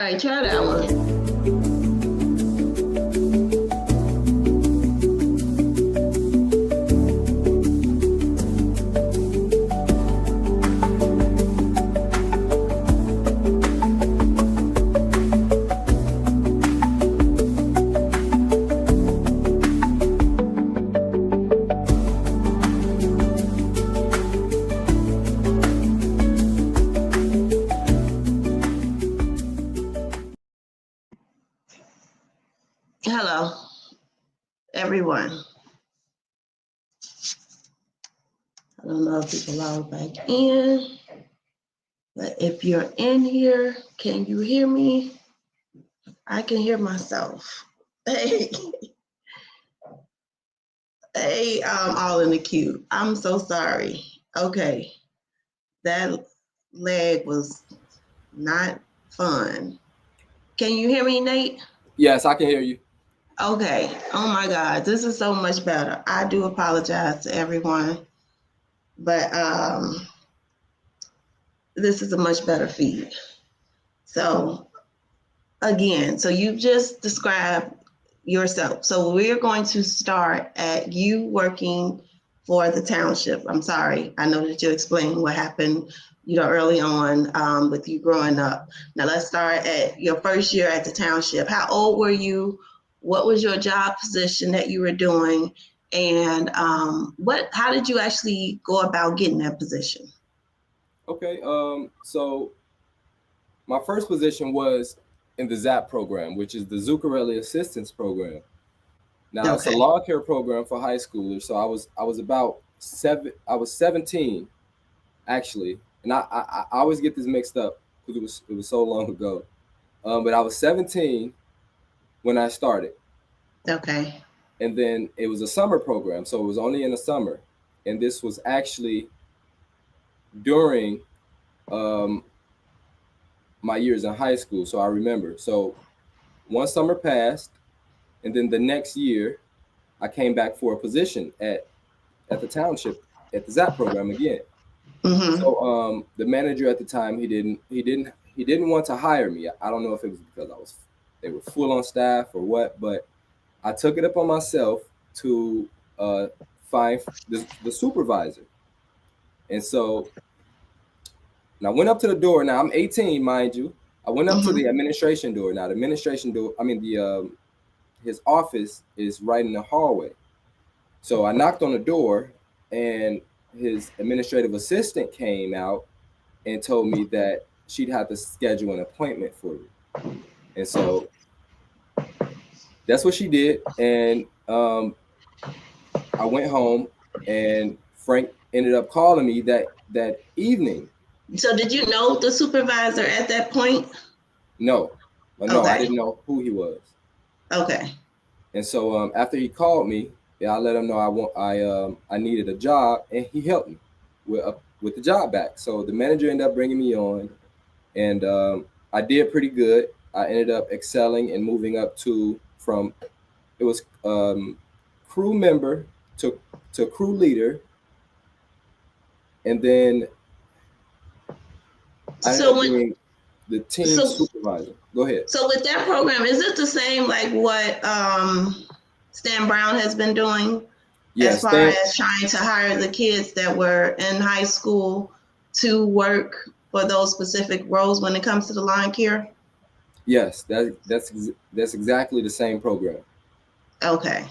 All right, try that one. Hello, everyone. I don't know if people are back in, but if you're in here, can you hear me? I can hear myself. Hey, hey, all in the queue. I'm so sorry. Okay, that leg was not fun. Can you hear me, Nate? Yes, I can hear you. Okay. Oh my God, this is so much better. I do apologize to everyone, but this is a much better feed. So again, so you just described yourself. So we're going to start at you working for the township. I'm sorry. I know that you explained what happened, early on with you growing up. Now let's start at your first year at the township. How old were you? What was your job position that you were doing? And how did you actually go about getting that position? Okay. So my first position was in the ZAP program, which is the Zuccarelli Assistance Program. Now it's a Okay. lawn care program for high schoolers. So I was about seven. I was 17 actually, and I always get this mixed up because it was so long ago. But I was 17 when I started, Okay. and then it was a summer program, so it was only in the summer, and this was actually during um, my years in high school. So I remember. So one summer passed, and then the next year, I came back for a position at the township at the ZAP program again. Mm-hmm. So the manager at the time he didn't want to hire me. I don't know if it was because they were full on staff or what, but I took it upon myself to uh, find the supervisor, and so and I went up to the door. Now I'm 18, mind you. I went up to Mm-hmm. the administration door. Now the administration door, I mean the his office is right in the hallway. So I knocked on the door, and his administrative assistant came out and told me that she'd have to schedule an appointment for me. And so that's what she did. And I went home, and Frank ended up calling me that evening. So did you know the supervisor at that point? No, no, I Okay. didn't know who he was. Okay. And so after he called me, yeah, I let him know I needed a job, and he helped me with the job back. So the manager ended up bringing me on, and I did pretty good. I ended up excelling and moving up to from it was crew member to crew leader, and then I ended So up when being the team so supervisor. Go ahead. so with that program, is it the same like what Stan Brown has been doing as Yes, far Stan. as trying to hire the kids that were in high school to work for those specific roles when it comes to the lawn care? Yes, that's exactly the same program. Okay.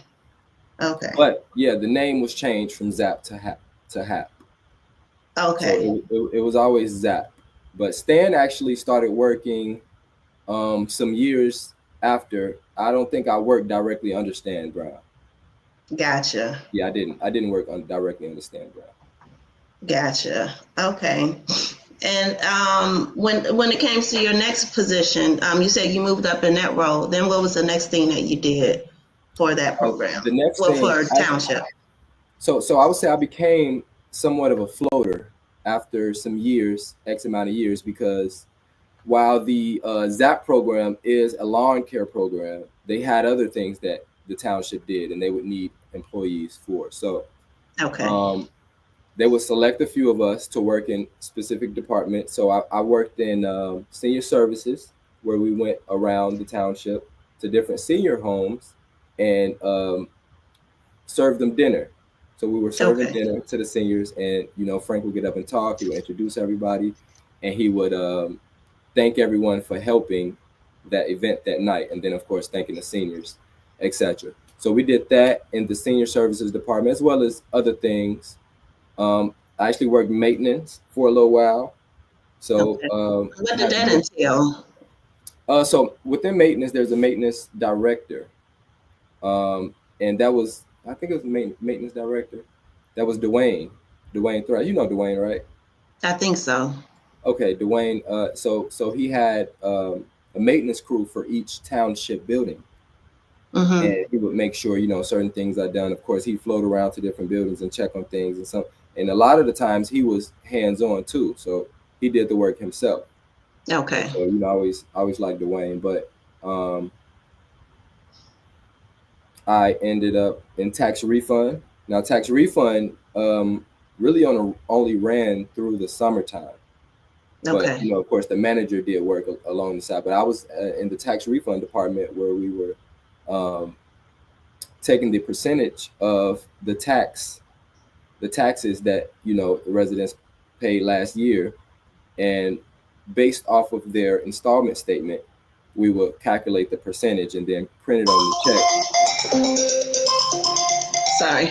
Okay. But yeah, the name was changed from Zap to Hap. So Okay. it was always Zap. But Stan actually started working some years after. I don't think I worked directly under Stan Brown. Gotcha. Yeah, I didn't work directly under Stan Brown. Gotcha. Okay. And when it came to your next position, you said you moved up in that role. Then what was the next thing that you did for that program? The next Well, thing, for township. so I would say I became somewhat of a floater after some years, X amount of years, because while the ZAP program is a lawn care program, they had other things that the township did, and they would need employees for. So Okay. um, they would select a few of us to work in specific departments. So I worked in senior services. where we went around the township to different senior homes and served them dinner. So we were serving Okay. dinner to the seniors, and Frank would get up and talk. He would introduce everybody, and he would thank everyone for helping that event that night, and then of course thanking the seniors, etc. So we did that in the senior services department as well as other things. I actually worked maintenance for a little while. So Okay. What did had that entail? so within maintenance, there's a maintenance director, and that was I think it was maintenance director. That was Dwayne Threat. You know Dwayne, right? I think so. Okay, Dwayne. So he had a maintenance crew for each township building, Mm-hmm. and he would make sure certain things are done. Of course, he float around to different buildings and check on things, and a lot of the times he was hands on too. So he did the work himself. And Okay. so I always liked Dwayne, but I ended up in tax refund. Now tax refund really only ran through the summertime. But Okay. of course, the manager did work along the side. But I was in the tax refund department where we were um, taking the percentage of the taxes that residents paid last year, and based off of their installment statement, we would calculate the percentage and then print it on the check. Sorry.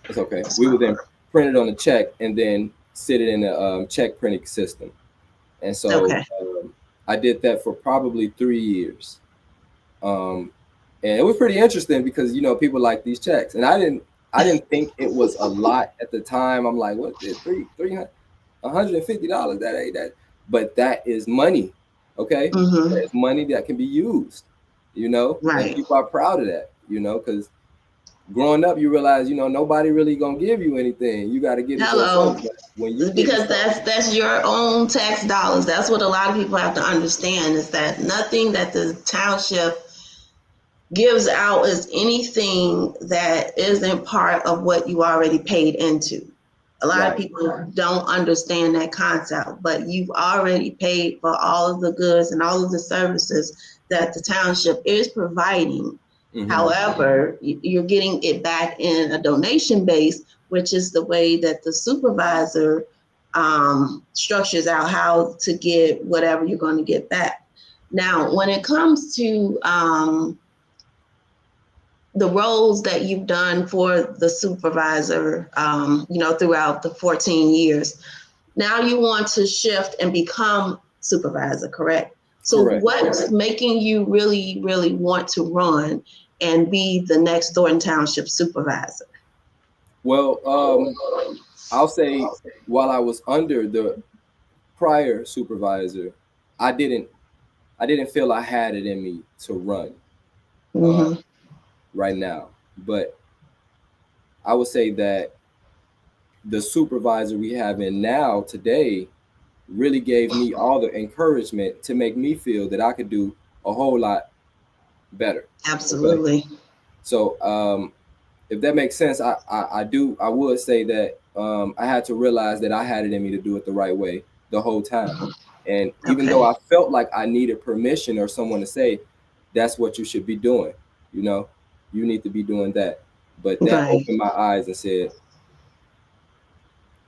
It's okay. We would then print it on the check and then sit it in a check printing system. And so Okay. I did that for probably 3 years. Um, and it was pretty interesting because people like these checks, and I didn't think it was a lot at the time. I'm like, what? $150? That ain't that, but that is money. Okay, Mm-hmm. that is money that can be used. And Right. people are proud of that. Because growing up, you realize nobody really gonna give you anything. You got to get it yourself. Hello. But when you get Because something, that's your own tax dollars. That's what a lot of people have to understand is that nothing that the township gives out is anything that isn't part of what you already paid into. A lot of right? people don't understand that concept, but you've already paid for all of the goods and all of the services that the township is providing. Mm-hmm. However, you're getting it back in a donation base, which is the way that the supervisor structures out how to get whatever you're going to get back. Now, when it comes to the roles that you've done for the supervisor, throughout the 14 years, now you want to shift and become supervisor, correct? So Correct. what's making you really, really want to run and be the next Thornton Township supervisor? Well, I'll say while I was under the prior supervisor, I didn't I didn't feel I had it in me to run uh, Mm-hmm. right now. But I would say that the supervisor we have in now today really gave me all the encouragement to make me feel that I could do a whole lot better. Okay. Absolutely. So if that makes sense, I would say that I had to realize that I had it in me to do it the right way the whole time. And even though Okay. I felt like I needed permission or someone to say, that's what you should be doing, you know, you need to be doing that. But that Right. opened my eyes and said,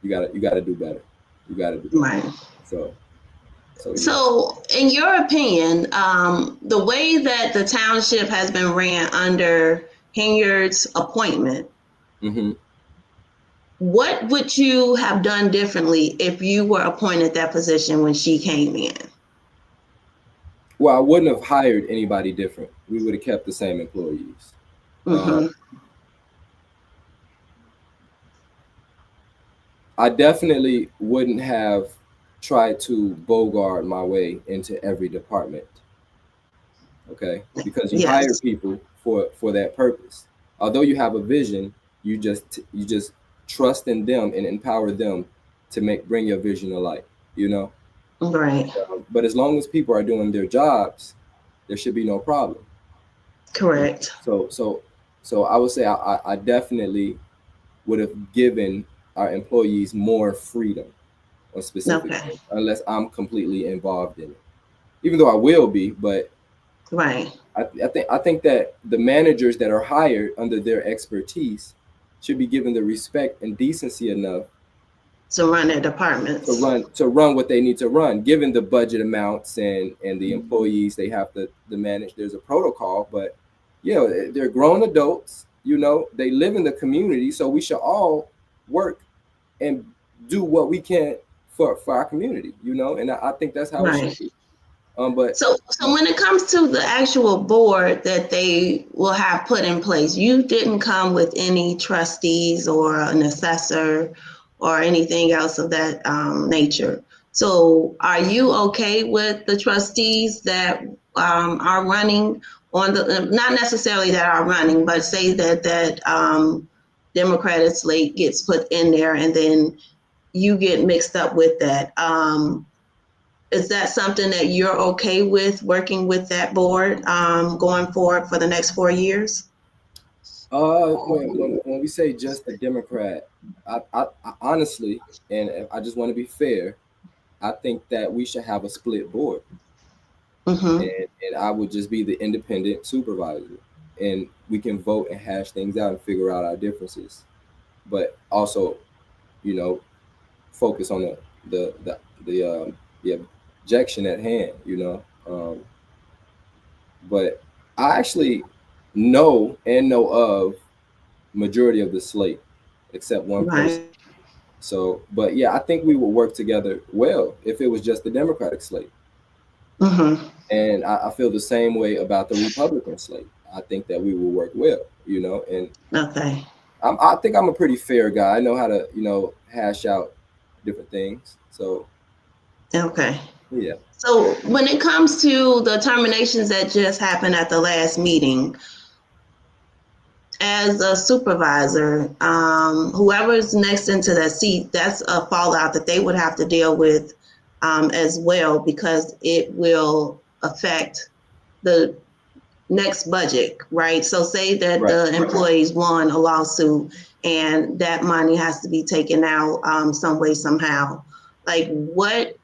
you gotta do better. You gotta do better. Right. So yeah. So, in your opinion, the way that the township has been ran under Hinyard's appointment, Hmm. what would you have done differently if you were appointed that position when she came in? Well, I wouldn't have hired anybody different. We would have kept the same employees. Um, Mm-hmm. I definitely wouldn't have tried to bogart my way into every department. Okay, because you hire Yes. people for that purpose. Although you have a vision, you just trust in them and empower them to bring your vision to light. You know, Right. but as long as people are doing their jobs, there should be no problem. Correct. So I would say I definitely would have given our employees more freedom on specific Okay. things, unless I'm completely involved in it. even though I will be, but Right. I think that the managers that are hired under their expertise should be given the respect and decency enough To run their departments. to run what they need to run, given the budget amounts and the employees they have to manage. There's a protocol, but yeah, they're grown adults. You know, they live in the community, so we should all work and do what we can for our community. You know, and I think that's how it Right. should be. But So when it comes to the actual board that they will have put in place, you didn't come with any trustees or an assessor or anything else of that nature. So are you okay with the trustees that are running on the, not necessarily that are running, but say that Democratic slate gets put in there and then you get mixed up with that? Is that something that you're okay with, working with that board going forward for the next 4 years? when we say just the Democrat, I honestly, and I just want to be fair, I think that we should have a split board, Mm-hmm. and I would just be the independent supervisor, and we can vote and hash things out and figure out our differences, but also, you know, focus on the objection at hand, you know. But I actually know of majority of the slate, except one person. Right. So, but yeah, I think we would work together well if it was just the Democratic slate. Mm-hmm. And I feel the same way about the Republican slate. I think that we will work well, you know, and Okay. I think I'm a pretty fair guy. I know how to, you know, hash out different things. So, Okay. yeah. So when it comes to the terminations that just happened at the last meeting, as a supervisor, whoever's next into that seat, that's a fallout that they would have to deal with as well, because it will affect the next budget, right? So say that Right. the employees won a lawsuit and that money has to be taken out some way, somehow. Like, what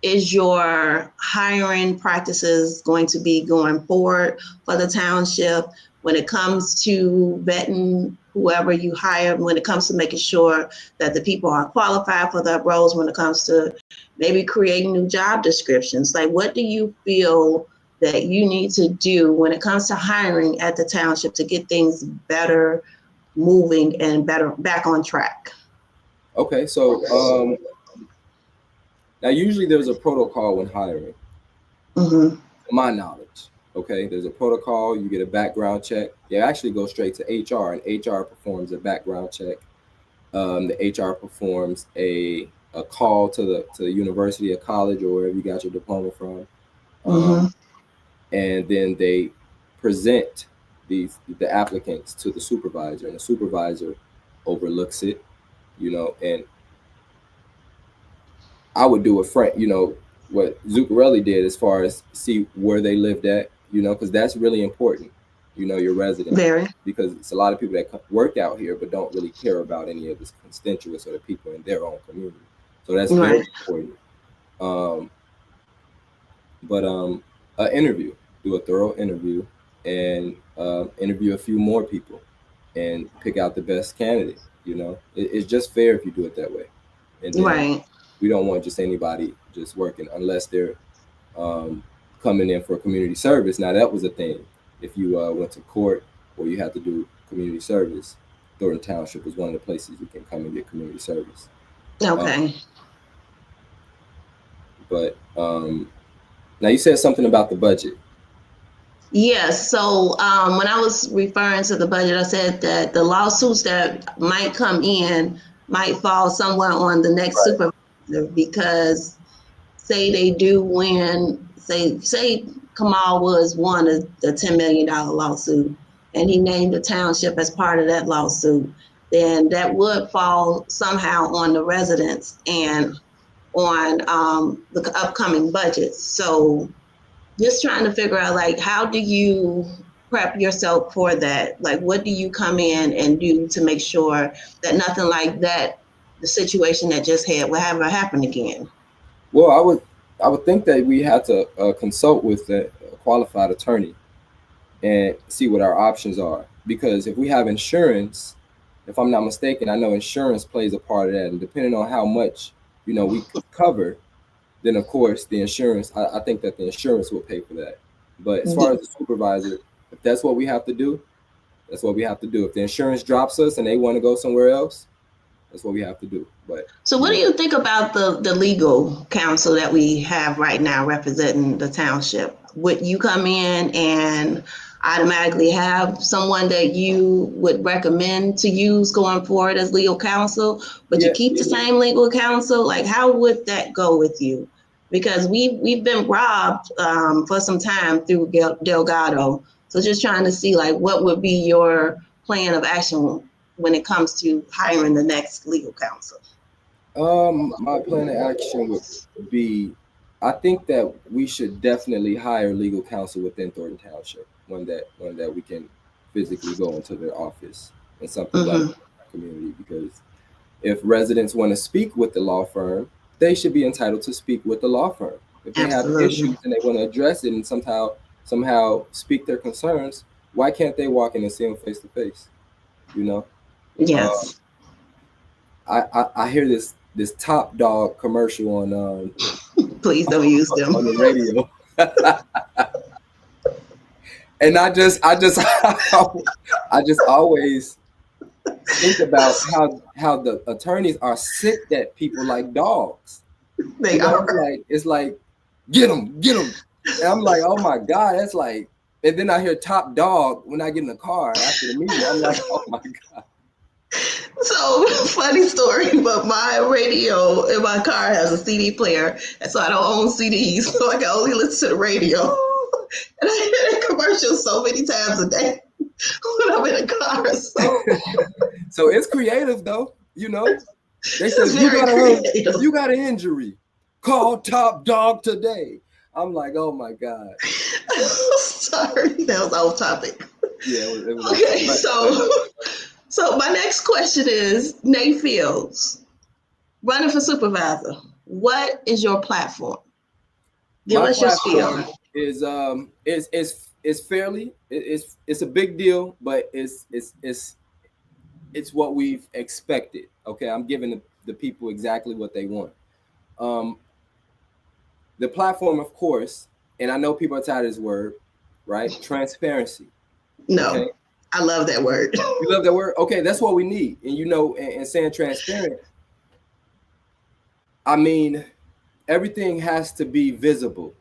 is your hiring practices going to be going forward for the township when it comes to vetting whoever you hire, when it comes to making sure that the people are qualified for the roles, when it comes to maybe creating new job descriptions? Like, what do you feel that you need to do when it comes to hiring at the township to get things better moving and better back on track? Okay. So, now usually there's a protocol when hiring, Mm-hmm. to my knowledge. Okay, there's a protocol. You get a background check. You actually go straight to HR, and HR performs a background check. The HR performs a call to the university or college or wherever you got your diploma from, Mm-hmm. and then they present the applicants to the supervisor, and the supervisor overlooks it. You know, and I would do a friend, you know, what Zuccarelli did as far as see where they lived at, you know, because that's really important, you know, your residents, Very. because it's a lot of people that work out here but don't really care about any of the constituents or the people in their own community. So that's very Right. important. But an interview, do a thorough interview, and interview a few more people, and pick out the best candidate. You know, it's just fair if you do it that way, and then Right. we don't want just anybody just working unless they're coming in for community service. Now that was a thing. If you went to court or you had to do community service, Thornton Township was one of the places you can come and get community service. Okay. But now you said something about the budget. Yes. So when I was referring to the budget, I said that the lawsuits that might come in might fall somewhere on the next Right. supervisor, because say they do win, say Kamal Woods won the $10 million lawsuit and he named the township as part of that lawsuit, then that would fall somehow on the residents and on the upcoming budgets. So just trying to figure out, like, how do you prep yourself for that? Like, what do you come in and do to make sure that nothing like that, the situation that just had, will ever happen again? Well, I would think that we had to consult with a qualified attorney and see what our options are. Because if we have insurance, if I'm not mistaken, I know insurance plays a part of that. And depending on how much, we cover, then of course the insurance, I think that the insurance will pay for that. But as far as the supervisor, if that's what we have to do, that's what we have to do. If the insurance drops us and they want to go somewhere else, that's what we have to do. But So what do you think about the legal counsel that we have right now representing the township? Would you come in and automatically have someone that you would recommend to use going forward as legal counsel, but you keep the same legal counsel? Like, how would that go with you? Because we've been robbed for some time through Delgado. So just trying to see, like, what would be your plan of action when it comes to hiring the next legal counsel? My plan of action would be, I think that we should definitely hire legal counsel within Thornton Township, one that we can physically go into their office and something like that community. Because if residents want to speak with the law firm, they should be entitled to speak with the law firm. If they have issues and they want to address it and somehow speak their concerns, why can't they walk in and see them face to face? Yes. I hear this Top Dog commercial on please don't use them on the radio. And I just always think about how the attorneys are sick at people like dogs. They are. It's like get them. And I'm like, oh my God, that's like. And then I hear Top Dog when I get in the car after the meeting. I'm like, oh my God. So funny story, but my radio in my car has a CD player, and so I don't own CDs, so I can only listen to the radio. And I hear that commercial so many times a day when I'm in the car. So it's creative, though. They said if you got an injury, call Top Dog today. I'm like, oh my God. Sorry, that was off topic. Yeah, it was okay. So my next question is, Nate Fields, running for supervisor. What is your platform? Give us your spiel. Is fairly it's a big deal, but it's what we've expected. Okay, I'm giving the people exactly what they want. The platform, of course, and I know people are tired of this word, right? Transparency. No. Okay? I love that word. You love that word? Okay, that's what we need. And and saying transparent, I mean, everything has to be visible.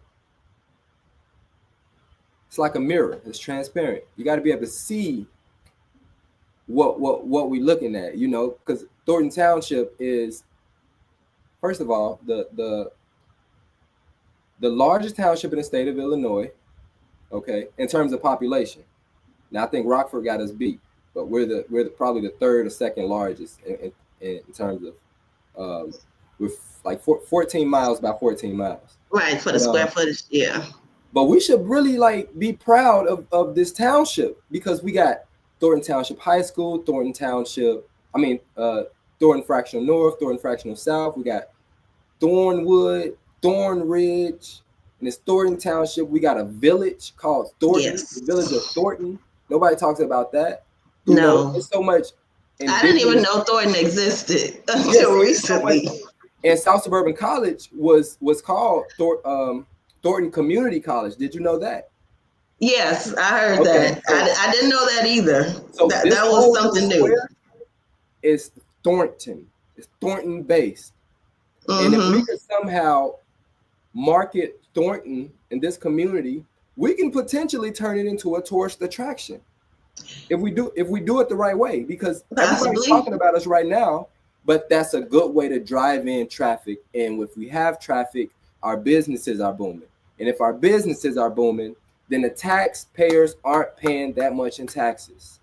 It's like a mirror. It's transparent. You got to be able to see what we're looking at, because Thornton Township is, first of all, the largest township in the state of Illinois, okay, in terms of population. Now I think Rockford got us beat, but we're probably the third or second largest in terms of with like 14 miles by 14 miles. Right, for the square footage, yeah. But we should really be proud of this township, because we got Thornton Township High School, Thornton Fractional North, Thornton Fractional South. We got Thornwood, Thorn Ridge, and it's Thornton Township. We got a village called Thornton, the village of Thornton. Nobody talks about that. There's so much. I didn't even know Thornton existed until recently. And South Suburban College was called Thornton Community College. Did you know that? Yes, I heard that. So, I didn't know that either. So that was something new. It's Thornton. It's Thornton based. And if we could somehow market Thornton in this community, we can potentially turn it into a tourist attraction. If we do it the right way, because everybody's talking about us right now, but that's a good way to drive in traffic. And if we have traffic, our businesses are booming. And if our businesses are booming, then the taxpayers aren't paying that much in taxes.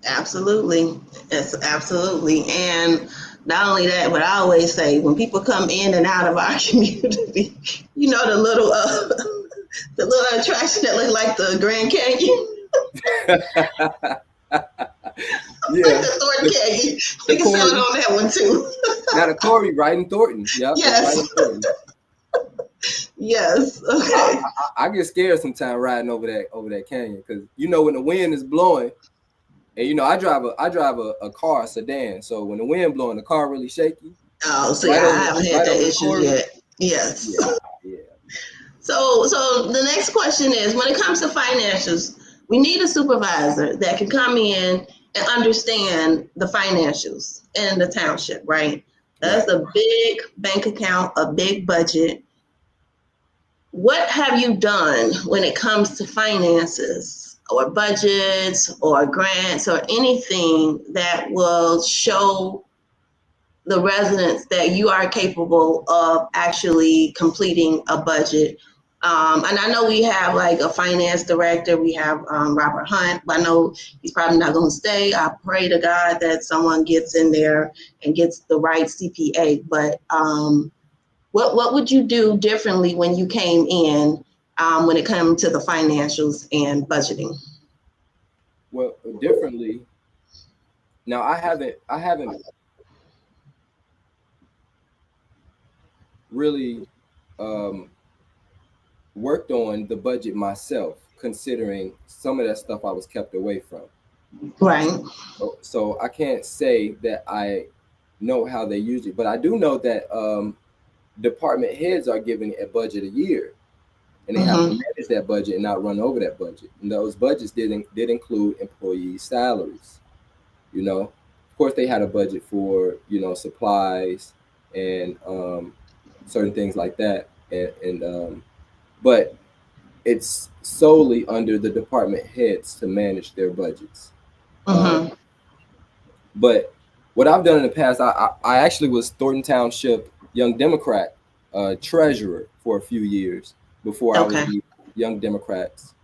Absolutely. Yes, absolutely. And not only that, but I always say, when people come in and out of our community, the little attraction that look like the Grand Canyon. Yeah. Like the Thornton Canyon. We can sell it on that one too. Got a Corey right in Thornton. Yep, yes. Right in Thornton. Yes. I, Okay. I get scared sometimes riding over that canyon because when the wind is blowing, and I drive a car, a sedan. So when the wind blowing, the car really shaky. Oh, see, Right I over haven't had right that over the issue corner. yet. Yes. Yeah, yeah. So the next question is, when it comes to financials, we need a supervisor that can come in and understand the financials in the township, right? Right. That's a big bank account, a big budget. What have you done when it comes to finances or budgets or grants or anything that will show the residents that you are capable of actually completing a budget? And I know we have like a finance director, we have Robert Hunt, but I know he's probably not going to stay. I pray to God that someone gets in there and gets the right CPA. But what would you do differently when you came in when it comes to the financials and budgeting? Well, differently. Now I haven't really um, worked on the budget myself, considering some of that stuff I was kept away from. Right. So I can't say that I know how they use it, but I do know that department heads are given a budget a year, and they have to Mm-hmm. manage that budget and not run over that budget. And those budgets did include employee salaries. Of course, they had a budget for supplies and certain things like that, and but it's solely under the department heads to manage their budgets. Um, Mm-hmm. but what I've done in the past, I actually was Thornton Township Young Democrat treasurer for a few years before I was Okay. the Young Democrats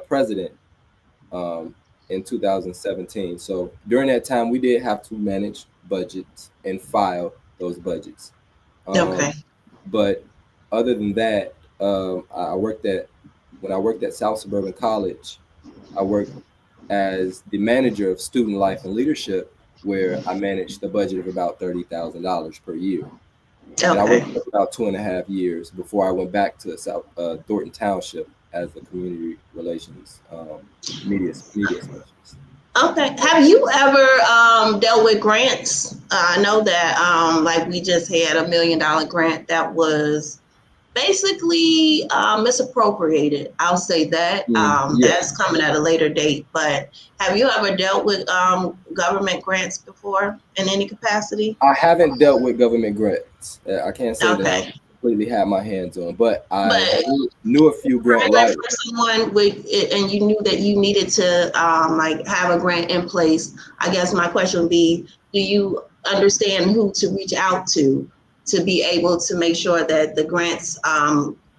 president um, in 2017. So during that time, we did have to manage budgets and file those budgets. Okay. Um, but other than that, I worked at when I worked at South Suburban College. I worked as the manager of student life and leadership, where I managed a budget of about $30,000 per year. And I Okay. worked for about 2.5 years before I went back to South Thornton Township as the community relations media specialist. Okay. Have you ever dealt with grants? I know that like we just had $1 million grant that was basically misappropriated. I'll say that. Yeah, That's coming at a later date. But have you ever dealt with government grants before in any capacity? I haven't dealt with government grants. I can't say that I've Okay. completely had my hands on, but I But knew a few grant like writers. for someone with it, and you knew that you needed to like have a grant in place, I guess my question would be, do you understand who to reach out to be able to make sure that the grants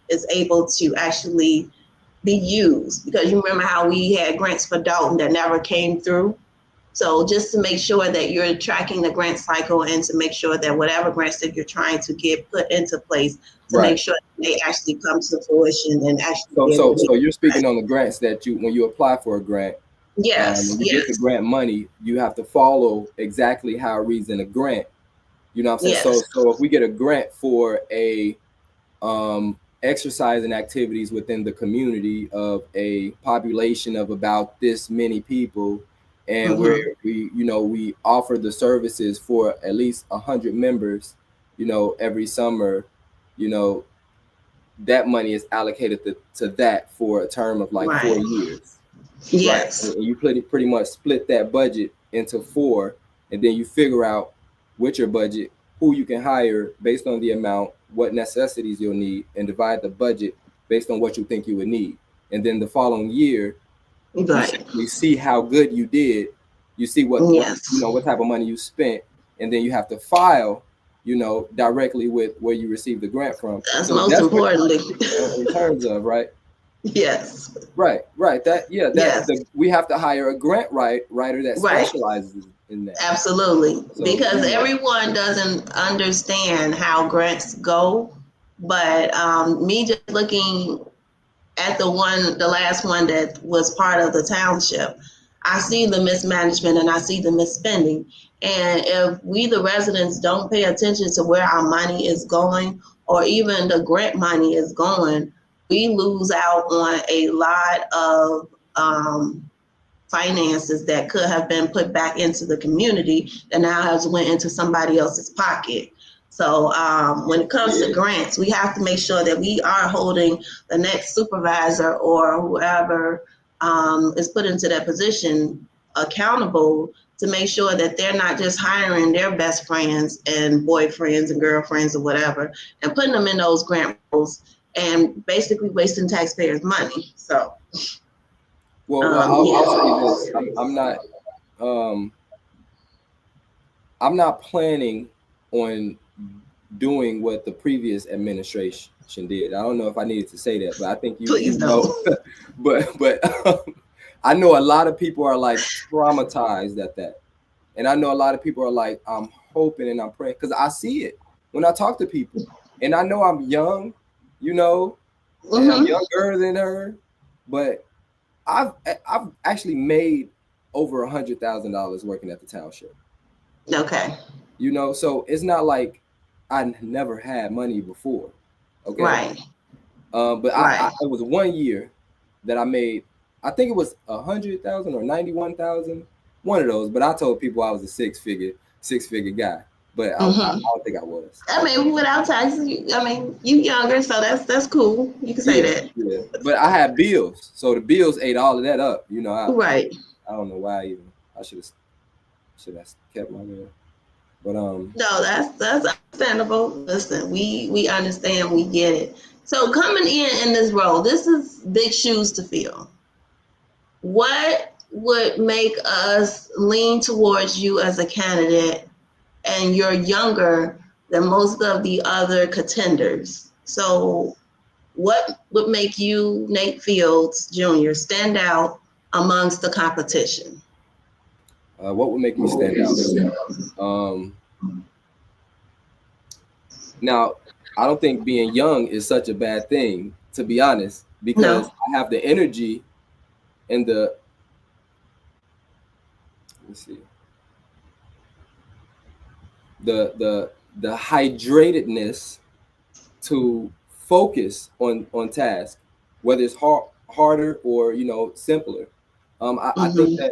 is able to actually be used? Because you remember how we had grants for Dalton that never came through. So just to make sure that you're tracking the grant cycle and to make sure that whatever grants that you're trying to get put into place, to make Right. sure that they actually come to fruition and actually So be able so to be. so you're speaking on the grants that when you apply for a grant, Yes, when you get the yes, grant money, you have to follow exactly how it reads in the grant. You know what I'm saying? So yes. so if we get a grant for a exercise and activities within the community of a population of about this many people, and where Mm-hmm. we offer the services for at least 100 members, every summer, you know, that money is allocated to that for a term of like Right. 4 years, right? Yes. And you pretty much split that budget into four, and then you figure out with your budget who you can hire based on the amount, what necessities you'll need, and divide the budget based on what you think you would need. And then the following year, you Right. simply see how good you did. You see Yes. what type of money you spent, and then you have to file, directly with where you received the grant from. That's So most that's what you're importantly. speaking in terms of, right? Yes. Right. Yes. We have to hire a grant writer that Right. specializes in that. Absolutely. So Because everyone doesn't understand how grants go. But me just looking at the last one that was part of the township, I see the mismanagement and I see the misspending. And if we, the residents, don't pay attention to where our money is going or even the grant money is going, we lose out on a lot of finances that could have been put back into the community that now has went into somebody else's pocket. So when it comes to grants, we have to make sure that we are holding the next supervisor or whoever is put into that position accountable to make sure that they're not just hiring their best friends and boyfriends and girlfriends or whatever and putting them in those grant roles and basically wasting taxpayers' money. So, I'll say yeah. this: I'm not planning on doing what the previous administration did. I don't know if I needed to say that, but I think Please you don't. know. but I know a lot of people are like traumatized at that, and I know a lot of people are like, I'm hoping and I'm praying because I see it when I talk to people, and I know I'm young, you know, and I'm younger than her, but I've actually made over $100,000 working at the township. Okay. You know, so it's not like I never had money before. Okay. Right. But Right. it was 1 year that I made, I think it was 100,000 or 91,000, one of those. But I told people I was a six figure guy, but I don't think I was. I mean, without taxes, you younger, so that's cool. You can say Yeah, that. yeah. But I had bills, so the bills ate all of that up. You know, Right. I don't know why even I should have kept my bill. But No, that's understandable. Listen, we understand, we get it. So coming in this role, this is big shoes to fill. What would make us lean towards you as a candidate, and you're younger than most of the other contenders? So what would make you, Nate Fields Jr., stand out amongst the competition? what would make me stand out? Um, Now, I don't think being young is such a bad thing, to be honest, because No. I have the energy and let's see, the hydratedness to focus on task, whether it's harder or simpler. I think Mm-hmm. that,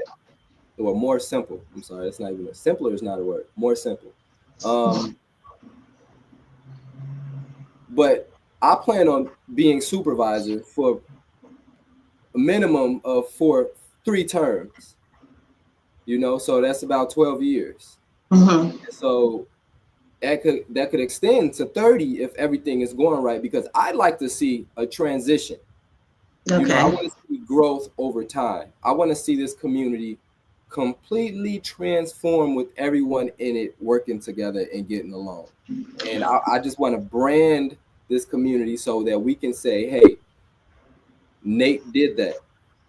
or more simple. I'm sorry, it's not even simpler is not a word. More simple. Um, but I plan on being supervisor for a minimum of for 3 terms. So that's about 12 years. Mm-hmm. So that could extend to 30 if everything is going right, because I'd like to see a transition. I Okay. want to see growth over time. I want to see this community completely transform with everyone in it working together and getting along. And I just want to brand this community so that we can say, hey, Nate did that,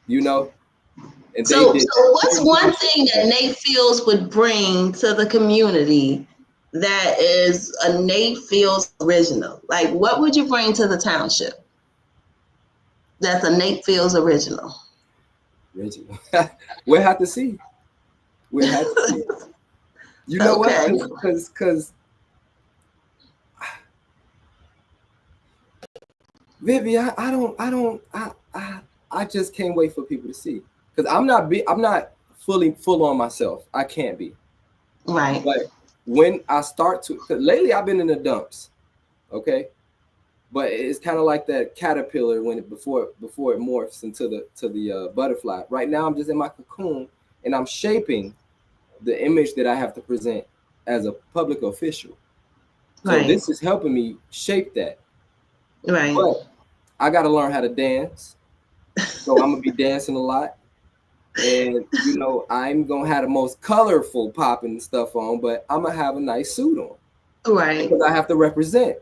you know, and they So, did so what's that. one thing that Nate Fields would bring to the community that is a Nate Fields original? Like, what would you bring to the township that's a Nate Fields original? Reggie. We'll have to see. We'll have to see. You know what? Okay. Because Vivi, I just can't wait for people to see. Because I'm not fully full on myself. I can't be. Right. But when I start to, because lately I've been in the dumps. Okay. But it's kind of like that caterpillar when before it morphs into the butterfly. Right now I'm just in my cocoon and I'm shaping the image that I have to present as a public official. So Right. this is helping me shape that. Right. But I got to learn how to dance. So I'm going to be dancing a lot. And, I'm going to have the most colorful popping stuff on, but I'm going to have a nice suit on Right. because I have to represent.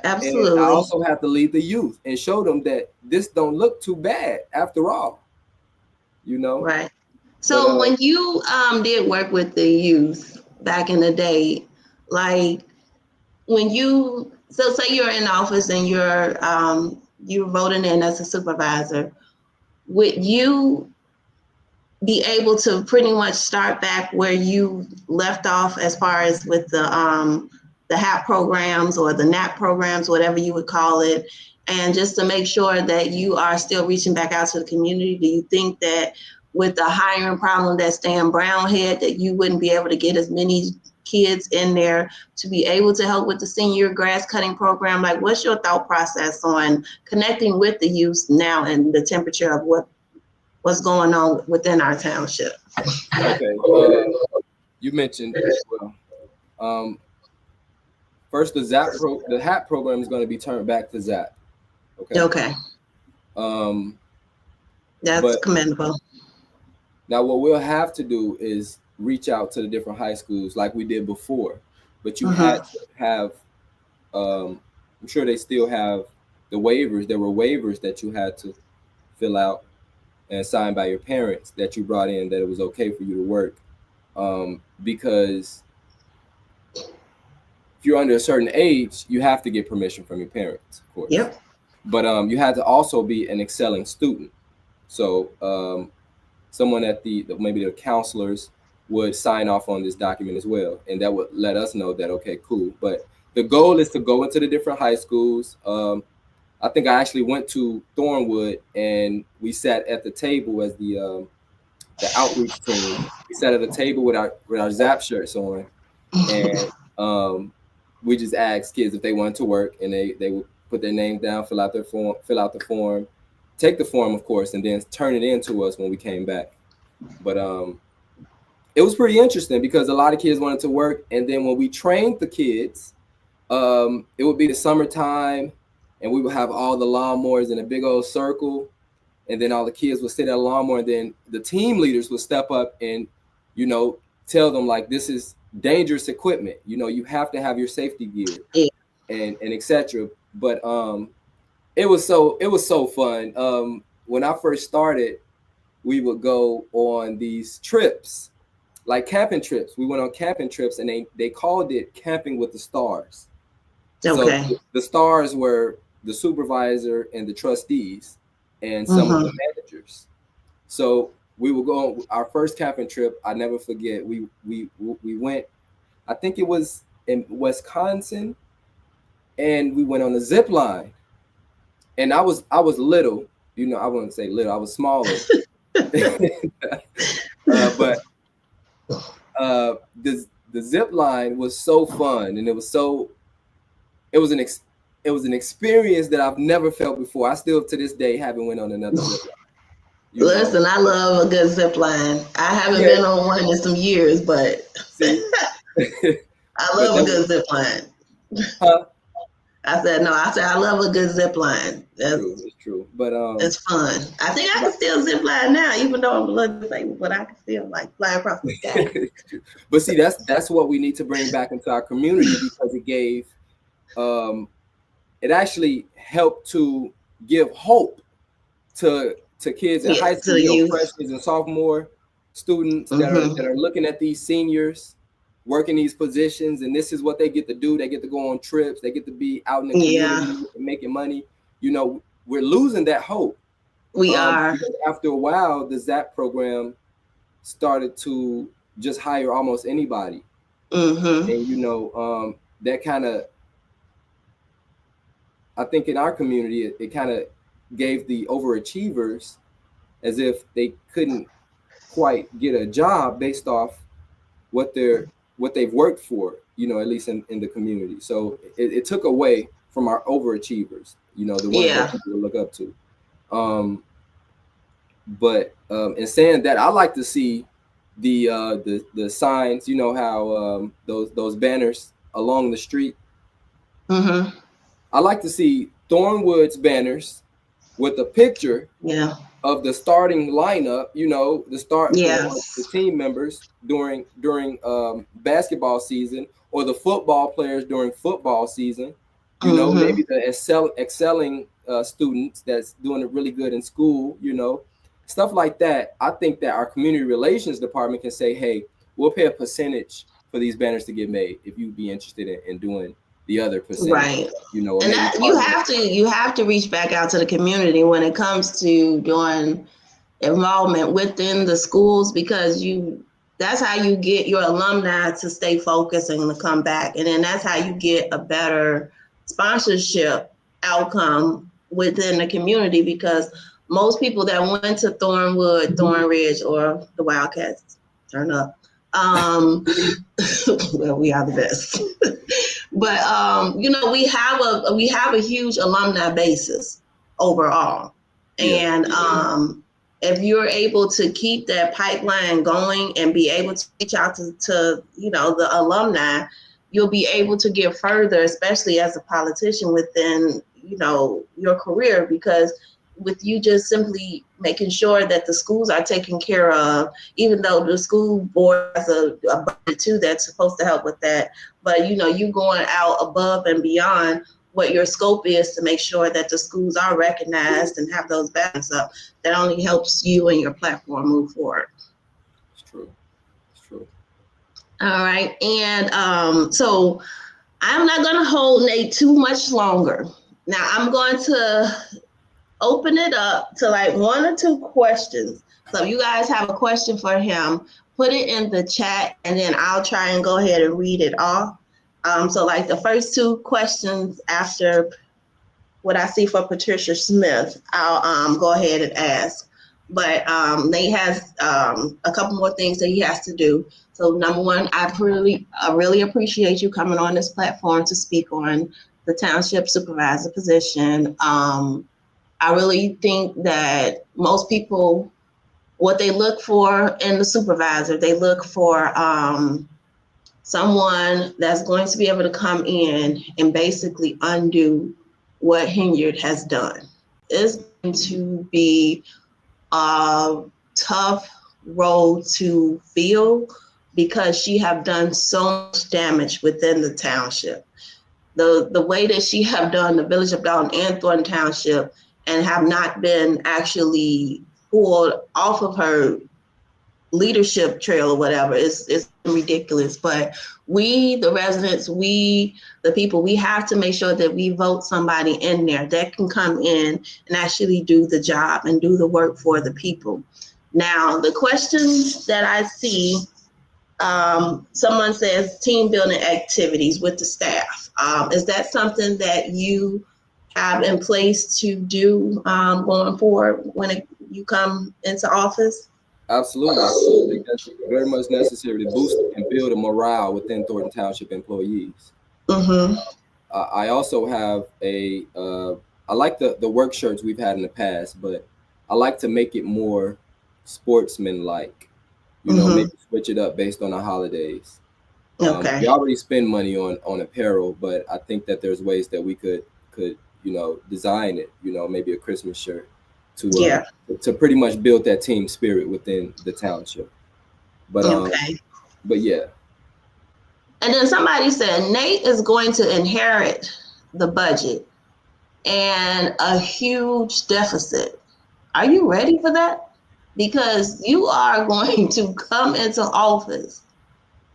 And I Absolutely. also have to lead the youth and show them that this don't look too bad after all, Right. But So when you did work with the youth back in the day, like when you so say you're in office and you're voting in as a supervisor, would you be able to pretty much start back where you left off as far as with the the HAP programs or the NAP programs, whatever you would call it, and just to make sure that you are still reaching back out to the community? Do you think that with the hiring problem that Stan Brown had, that you wouldn't be able to get as many kids in there to be able to help with the senior grass cutting program? Like, what's your thought process on connecting with the youth now and the temperature of what's going on within our township? Okay. You mentioned, well, first the HAP program is going to be turned back to ZAP. Okay. That's commendable. Now, what we'll have to do is reach out to the different high schools like we did before, but you had to have, I'm sure they still have the waivers. There were waivers that you had to fill out and sign by your parents that you brought in, that it was okay for you to work. Because if you're under a certain age, you have to get permission from your parents, of course. Yep. But you had to also be an excelling student. So someone at maybe the counselors would sign off on this document as well. And that would let us know that, okay, cool. But the goal is to go into the different high schools. I think I actually went to Thornwood and we sat at the table as the outreach team. We sat at a table with our ZAP shirts on, and we just asked kids if they wanted to work, and they would put their name down, fill out the form, take the form, of course, and then turn it in to us when we came back. But it was pretty interesting because a lot of kids wanted to work, and then when we trained the kids, it would be the summertime, and we would have all the lawnmowers in a big old circle, and then all the kids would sit at a lawnmower, and then the team leaders would step up and, tell them, like, this is dangerous equipment. You have to have your safety gear, and etc. But it was so fun. When I first started, we would go on these trips, like camping trips. We went on camping trips, and they called it Camping with the Stars. Okay. So the stars were the supervisor and the trustees and some of the managers. So we would go on our first camping trip. I never forget. We went, I think it was in Wisconsin, and we went on a zip line. And I was little, I wouldn't say little, I was smaller. But the zip line was so fun, and it was an experience that I've never felt before. I still to this day haven't went on another zip line. Listen, I love a good zip line. I haven't been on one in some years, but I love a good zip line. Huh? I said I love a good zip line. It's true. But it's fun. I think I can still zip line now, even though I'm a little disabled, but I can still fly across the sky. But see, that's what we need to bring back into our community, because it gave it actually helped to give hope to kids in high school, freshmen and sophomore students that are looking at these seniors working these positions, and this is what they get to do. They get to go on trips. They get to be out in the community and making money. We're losing that hope. We are. After a while, the ZAP program started to just hire almost anybody. And, that kind of, I think in our community, it kind of gave the overachievers as if they couldn't quite get a job based off what they've worked for, at least in the community. So it took away from our overachievers, the ones that people look up to. But in saying that, I like to see the signs, how those banners along the street. I like to see Thornwood's banners with a picture of the starting lineup, the team members during basketball season, or the football players during football season. Maybe the excelling students that's doing it really good in school, stuff like that. I think that our community relations department can say, hey, we'll pay a percentage for these banners to get made if you'd be interested in doing the other percentage. Right. And that, you have to reach back out to the community when it comes to doing involvement within the schools, because That's how you get your alumni to stay focused and to come back. And then that's how you get a better sponsorship outcome within the community, because most people that went to Thornwood, Thornridge, or the Wildcats, turn up. Well, we are the best. But we have a huge alumni basis overall. And if you're able to keep that pipeline going and be able to reach out to the alumni, you'll be able to get further, especially as a politician within your career, because with you just simply making sure that the schools are taken care of, even though the school board has a budget too that's supposed to help with that. But you going out above and beyond what your scope is to make sure that the schools are recognized and have those balance up. That only helps you and your platform move forward. It's true. It's true. All right. And so I'm not going to hold Nate too much longer. Now I'm going to open it up to like 1 or 2 questions. So if you guys have a question for him, put it in the chat and then I'll try and go ahead and read it off. So like the first 2 questions after what I see for Patricia Smith, I'll go ahead and ask. But Nate has a couple more things that he has to do. So number 1, I really appreciate you coming on this platform to speak on the township supervisor position. I really think that most people, what they look for in the supervisor, they look for someone that's going to be able to come in and basically undo what Hinyard has done. It's going to be a tough road to fill because she have done so much damage within the township. The way that she have done the Village of Dalton and Thornton Township and have not been actually pulled off of her leadership trail or whatever is ridiculous. But we, the residents, we, the people, we have to make sure that we vote somebody in there that can come in and actually do the job and do the work for the people. Now, the questions that I see, someone says team building activities with the staff. Is that something that you have in place to do going forward when you come into office? Absolutely. I think that's very much necessary to boost and build a morale within Thornton Township employees. Mm-hmm. I also have I like the work shirts we've had in the past, but I like to make it more sportsman-like. Maybe switch it up based on the holidays. Okay. We already spend money on apparel, but I think that there's ways that we could design it, maybe a Christmas shirt to pretty much build that team spirit within the township. But but yeah. And then somebody said Nate is going to inherit the budget and a huge deficit. Are you ready for that? Because you are going to come into office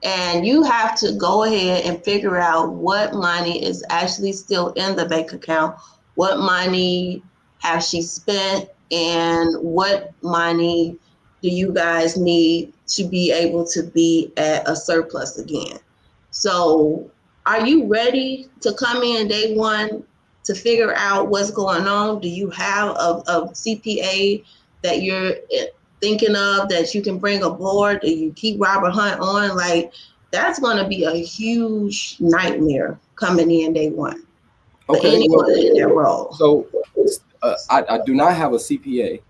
and you have to go ahead and figure out what money is actually still in the bank account, what money has she spent, and what money do you guys need to be able to be at a surplus again. So are you ready to come in day 1 to figure out what's going on? Do you have a CPA that you're thinking of that you can bring aboard? Do you keep Robert Hunt on? Like, that's going to be a huge nightmare coming in day 1 for anyone in that role. So I do not have a CPA,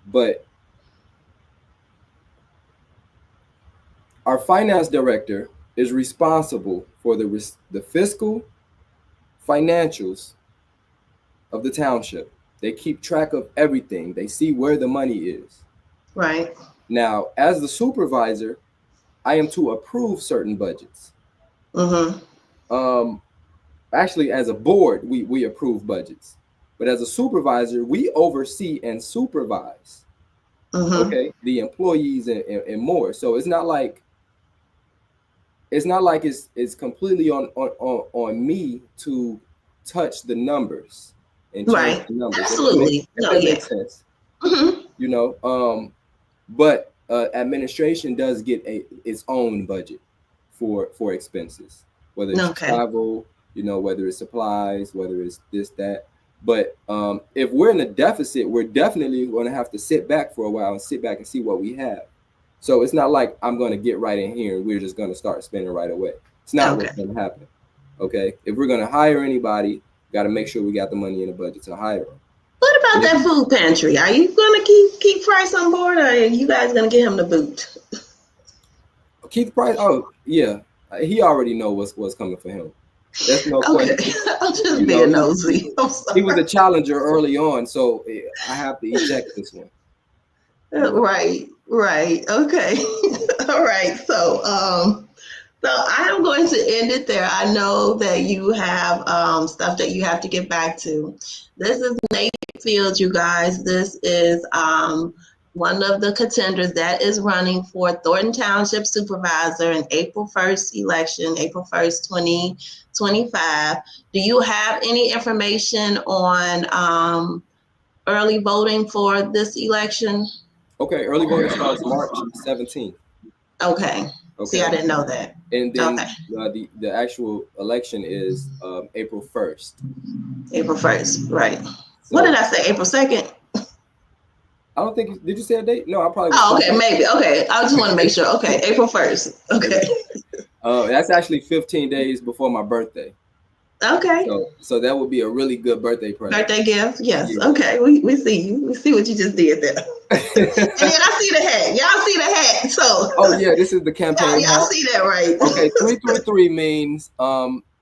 but our finance director is responsible for the fiscal financials of the township. They keep track of everything. They see where the money is. Right. Now, as the supervisor, I am to approve certain budgets. Actually, as a board, we approve budgets. But as a supervisor, we oversee and supervise, the employees and more. So it's not like it's completely on me to touch the numbers and change the numbers. Absolutely. If that makes sense. But administration does get its own budget for expenses, whether it's Okay. travel, whether it's supplies, whether it's this, that. But if we're in a deficit, we're definitely going to have to sit back for a while and sit back and see what we have. So it's not like I'm going to get right in here and we're just going to start spending right away. It's not what's going to happen. Okay. If we're going to hire anybody, got to make sure we got the money in the budget to hire them. What about that food pantry? Are you going to keep Price on board, or are you guys going to get him the boot? Keith Price? Oh, yeah. He already knows what's coming for him. That's no question. I'm just being nosy. He was a challenger early on, so I have to eject this one. Right. Okay. All right. So I am going to end it there. I know that you have stuff that you have to get back to. This is Nate Fields, you guys. This is one of the contenders that is running for Thornton Township Supervisor in April 1st election, April 1st, 2025. Do you have any information on early voting for this election? Okay, early voting starts March 17th. Okay. See, I didn't know that. And then the actual election is April 1st. April 1st, right. So, what did I say, April 2nd? I don't think, did you say a date? No, I probably. Oh, okay, maybe. Okay, I just want to make sure. Okay, April 1st. Okay. That's actually 15 days before my birthday. Okay. So that would be a really good birthday present. Birthday gift, yes. Yeah. Okay, we see you. We see what you just did there. And then I see the hat. Y'all see the hat. So. Oh yeah, this is the campaign. Y'all see that, right? Okay, 333 means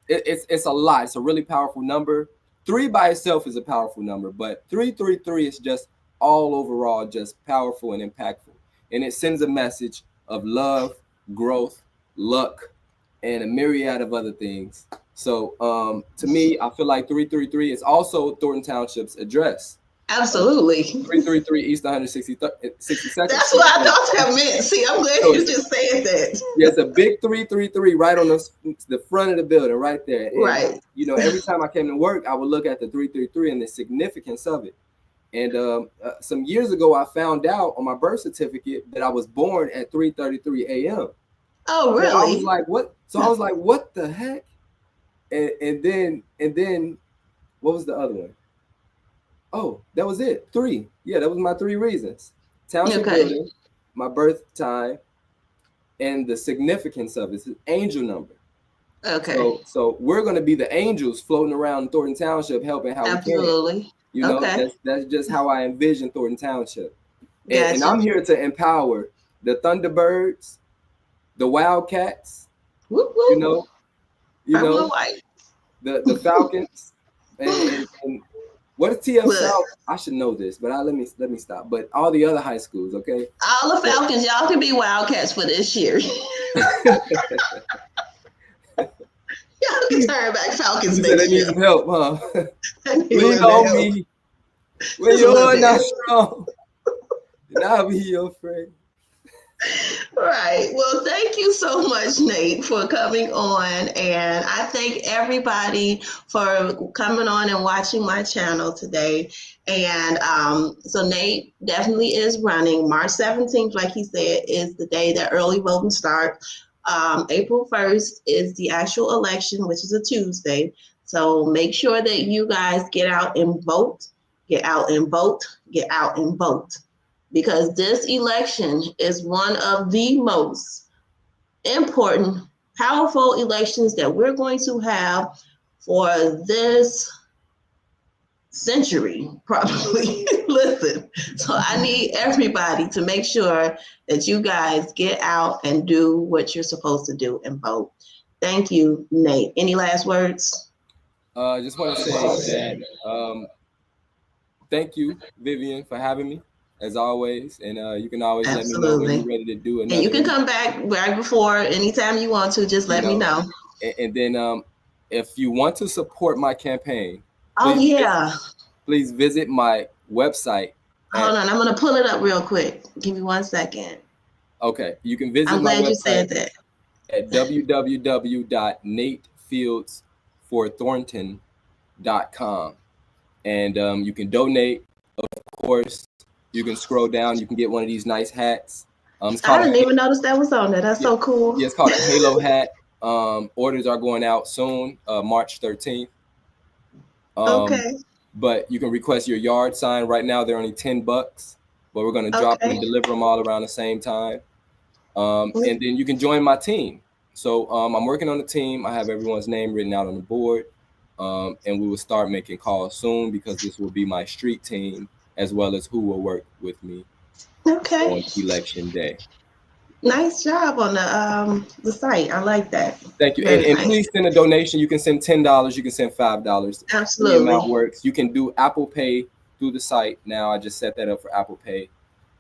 it's a lot. It's a really powerful number. 3 by itself is a powerful number, but 333 is just all overall just powerful and impactful, and it sends a message of love, growth, luck, and a myriad of other things. So to me, I feel like 333 is also Thornton Township's address. Absolutely. 333 East 162nd. That's what I thought that meant. See, I'm glad you just said that. Yeah, it's a big 333 right on the front of the building, right there. And, right. Every time I came to work, I would look at the 333 and the significance of it. And some years ago, I found out on my birth certificate that I was born at 3:33 a.m. Oh, really? So I was like, what? So I was like, what the heck? And then, what was the other one? Oh, that was it. 3. Yeah, that was my 3 reasons. Township building, my birth time, and the significance of it. It's an angel number. Okay. So we're going to be the angels floating around Thornton Township, helping how we can. Absolutely. That's just how I envision Thornton Township. And I'm here to empower the Thunderbirds, the Wildcats, whoop, whoop. the Falcons, and what is TF South? I should know this, but let me stop. But all the other high schools, okay? All the Falcons, y'all can be Wildcats for this year. Y'all can turn back Falcons next year. They need some help, huh? Lean on me. When you're not strong, and I'll be your friend. Right. Well, thank you so much, Nate, for coming on. And I thank everybody for coming on and watching my channel today. And so Nate definitely is running. March 17th, like he said, is the day that early voting starts. April 1st is the actual election, which is a Tuesday. So make sure that you guys get out and vote, get out and vote, get out and vote. Because this election is one of the most important, powerful elections that we're going to have for this century, probably. Listen, so I need everybody to make sure that you guys get out and do what you're supposed to do and vote. Thank you, Nate. Any last words? Just want to say that thank you, Vivian, for having me, as always. And you can always let me know when you're ready to do another. And you can come back right before, anytime you want to, just let me know. And then if you want to support my campaign, please visit my website. Hold on, I'm going to pull it up real quick. Give me 1 second. Okay, you can visit I'm my glad website you said that. at www.natefieldforthornton.com. And you can donate, of course. You can scroll down. You can get one of these nice hats. It's I called didn't even notice that was on there. That's so cool. yeah, it's called a Halo hat. Orders are going out soon, March 13th. Okay. But you can request your yard sign. Right now, they're only $10, but we're going to drop them Okay. and deliver them all around the same time. And then you can join my team. So I'm working on the team. I have everyone's name written out on the board. And we will start making calls soon because this will be my street team as well as who will work with me Okay. on election day. Nice job on the site. I like that. Thank you. Very And nice. please send a donation. You can send $10. You can send $5. Any Absolutely. amount works. You can do Apple Pay through the site. Now I just set that up for Apple Pay.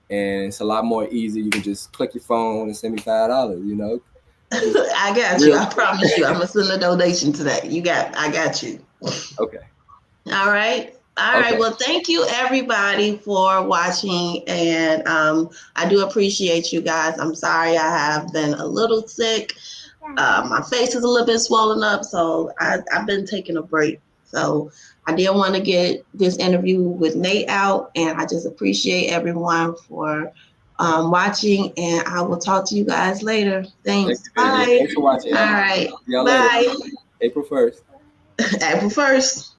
And it's a lot more easy. You can just click your phone and send me $5, you know. I got you. I promise you. I'm gonna send a donation today. I got you. Okay. All right. All right. Well, thank you everybody for watching, and I do appreciate you guys. I'm sorry I have been a little sick. My face is a little bit swollen up, so I've been taking a break. So I did want to get this interview with Nate out, and I just appreciate everyone for watching, and I will talk to you guys later. Thanks. Thank you, Bye. thanks for watching. All right. See y'all Bye. later. April 1st. April 1st.